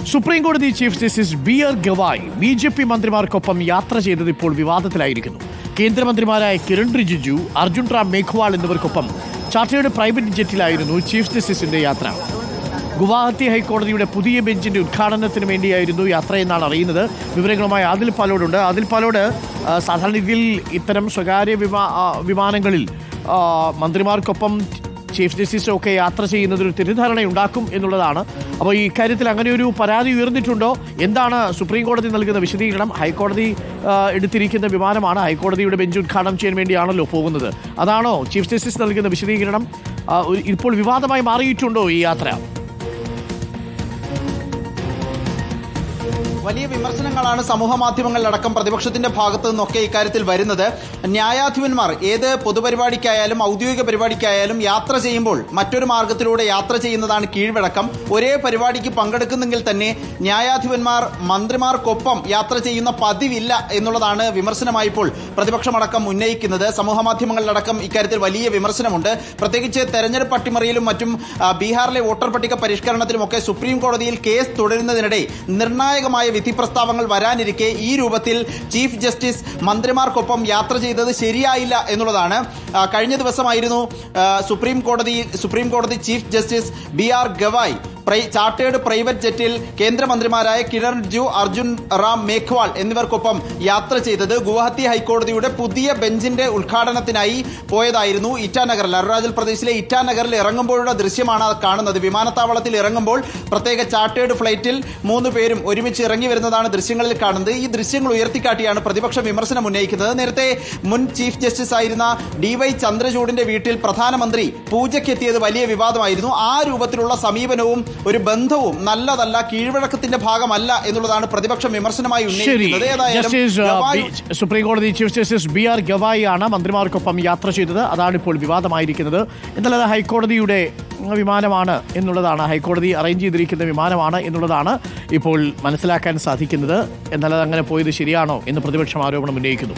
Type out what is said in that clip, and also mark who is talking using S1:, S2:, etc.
S1: Supreme കോടതി chief justice B R. Gavai BJP. മന്ത്രിമാർക്കൊപ്പം യാത്ര ചെയ്തത് ഇപ്പോൾ വിവാദത്തിലായിരിക്കുന്നു. കേന്ദ്രമന്ത്രിമാരായ കിരൺ റിജിജു, അർജുൻ റാം മേഘ്വാൾ എന്നിവർക്കൊപ്പം ചാർട്ടേഡ് പ്രൈവറ്റ് ജെറ്റിലായിരുന്നു ചീഫ് ജസ്റ്റിസിന്റെ യാത്ര. ഗുവാഹത്തി ഹൈക്കോടതിയുടെ പുതിയ ബെഞ്ചിന്റെ ഉദ്ഘാടനത്തിന് വേണ്ടിയായിരുന്നു യാത്രയെന്നാണ് അറിയുന്നത്. വിവരങ്ങളുമായി ആദിൽ പാലോടുണ്ട്. ആദിൽ പാലോട്, സാധാരണ രീതിയിൽ ഇത്തരം സ്വകാര്യ വിമാനങ്ങളിൽ മന്ത്രിമാർക്കൊപ്പം ചീഫ് ജസ്റ്റിസും ഒക്കെ യാത്ര ചെയ്യുന്നത് ഒരു തെറ്റിദ്ധാരണയുണ്ടാക്കും എന്നുള്ളതാണ്. അപ്പോൾ ഈ ഇക്കാര്യത്തിൽ അങ്ങനെ ഒരു പരാതി ഉയർന്നിട്ടുണ്ടോ? എന്താണ് സുപ്രീം കോടതി നൽകുന്ന വിശദീകരണം? ഹൈക്കോടതി എടുത്തിരിക്കുന്ന വിമാനമാണ്, ഹൈക്കോടതിയുടെ ബെഞ്ച് ഉദ്ഘാടനം ചെയ്യാൻ വേണ്ടിയാണല്ലോ പോകുന്നത്. അതാണോ ചീഫ് ജസ്റ്റിസ് നൽകുന്ന വിശദീകരണം? ഇപ്പോൾ വിവാദമായി മാറിയിട്ടുണ്ടോ ഈ യാത്ര?
S2: വലിയ വിമർശനങ്ങളാണ് സമൂഹ മാധ്യമങ്ങളിലടക്കം പ്രതിപക്ഷത്തിന്റെ ഭാഗത്തു നിന്നൊക്കെ ഇക്കാര്യത്തിൽ വരുന്നത്. ന്യായാധിപന്മാർ ഏത് പൊതുപരിപാടിക്കായാലും ഔദ്യോഗിക പരിപാടിക്കായാലും യാത്ര ചെയ്യുമ്പോൾ മറ്റൊരു മാർഗത്തിലൂടെ യാത്ര ചെയ്യുന്നതാണ് കീഴ്വഴക്കം. ഒരേ പരിപാടിക്ക് പങ്കെടുക്കുന്നെങ്കിൽ തന്നെ ന്യായാധിപന്മാർ മന്ത്രിമാർക്കൊപ്പം യാത്ര ചെയ്യുന്ന പതിവില്ല എന്നുള്ളതാണ് വിമർശനമായി ഇപ്പോൾ പ്രതിപക്ഷമടക്കം ഉന്നയിക്കുന്നത്. സമൂഹ മാധ്യമങ്ങളിലടക്കം ഇക്കാര്യത്തിൽ വലിയ വിമർശനമുണ്ട്. പ്രത്യേകിച്ച് തെരഞ്ഞെടുപ്പ് അട്ടിമറിയിലും മറ്റും ബീഹാറിലെ വോട്ടർ പട്ടിക പരിഷ്കരണത്തിലുമൊക്കെ സുപ്രീം കോടതിയിൽ കേസ് തുടരുന്നതിനിടെ നിർണായകമായ വിധി പ്രസ്താവങ്ങൾ വരാനിരിക്കെ ഈ രൂപത്തിൽ ചീഫ് ജസ്റ്റിസ് മന്ത്രിമാർക്കൊപ്പം യാത്ര ചെയ്തത് ശരിയായില്ല എന്നുള്ളതാണ്. കഴിഞ്ഞ ദിവസമായിരുന്നു സുപ്രീം കോടതി chief justice B R. Gavai chartered private ജെറ്റിൽ കേന്ദ്രമന്ത്രിമാരായ കിരൺ റിജിജു, അർജുൻ റാം മേഘ്വാൾ എന്നിവർക്കൊപ്പം യാത്ര ചെയ്തത് ഗുവാഹത്തി ഹൈക്കോടതിയുടെ പുതിയ ബെഞ്ചിന്റെ ഉദ്ഘാടനത്തിനായി പോയതായിരുന്നു. ഇറ്റാനഗറിൽ, അരുണാചൽ പ്രദേശിലെ ഇറ്റാനഗറിൽ ഇറങ്ങുമ്പോഴുള്ള ദൃശ്യമാണ് കാണുന്നത്. വിമാനത്താവളത്തിൽ ഇറങ്ങുമ്പോൾ പ്രത്യേക ചാർട്ടേഡ് ഫ്ലൈറ്റിൽ 3 പേരും ഒരുമിച്ച് ഇറങ്ങി വരുന്നതാണ് ദൃശ്യങ്ങളിൽ കാണുന്നത്. ഈ ദൃശ്യങ്ങൾ ഉയർത്തിക്കാട്ടിയാണ് പ്രതിപക്ഷം വിമർശനം ഉന്നയിക്കുന്നത്. നേരത്തെ മുൻ ചീഫ് ജസ്റ്റിസ് ആയിരുന്ന D.Y. ചന്ദ്രചൂഡിന്റെ വീട്ടിൽ പ്രധാനമന്ത്രി പൂജയ്ക്കെത്തിയത് വലിയ വിവാദമായിരുന്നു. ആ രൂപത്തിലുള്ള സമീപനവും ഒരു ബന്ധവും നല്ലതല്ല, കീഴ്വഴക്കത്തിന്റെ ഭാഗമല്ല എന്നുള്ളതാണ് പ്രതിപക്ഷം വിമർശനമായി ഉന്നയിക്കുന്നത്.
S1: സുപ്രീം കോടതി ചീഫ് ജസ്റ്റിസ് ബി.ആർ. ഗവായി ആണ് മന്ത്രിമാർക്കൊപ്പം യാത്ര ചെയ്തത്. അതാണ് ഇപ്പോൾ വിവാദമായിരിക്കുന്നത്. എന്നാൽ അത് ഹൈക്കോടതിയുടെ വിമാനമാണ് എന്നുള്ളതാണ്, ഹൈക്കോടതി അറേഞ്ച് ചെയ്തിരിക്കുന്ന വിമാനമാണ് എന്നുള്ളതാണ് ഇപ്പോൾ മനസ്സിലാക്കാൻ സാധിക്കുന്നത്. എന്നാൽ അതങ്ങനെ പോയത് ശരിയാണോ എന്ന് പ്രതിപക്ഷം ആരോപണം ഉന്നയിക്കുന്നു.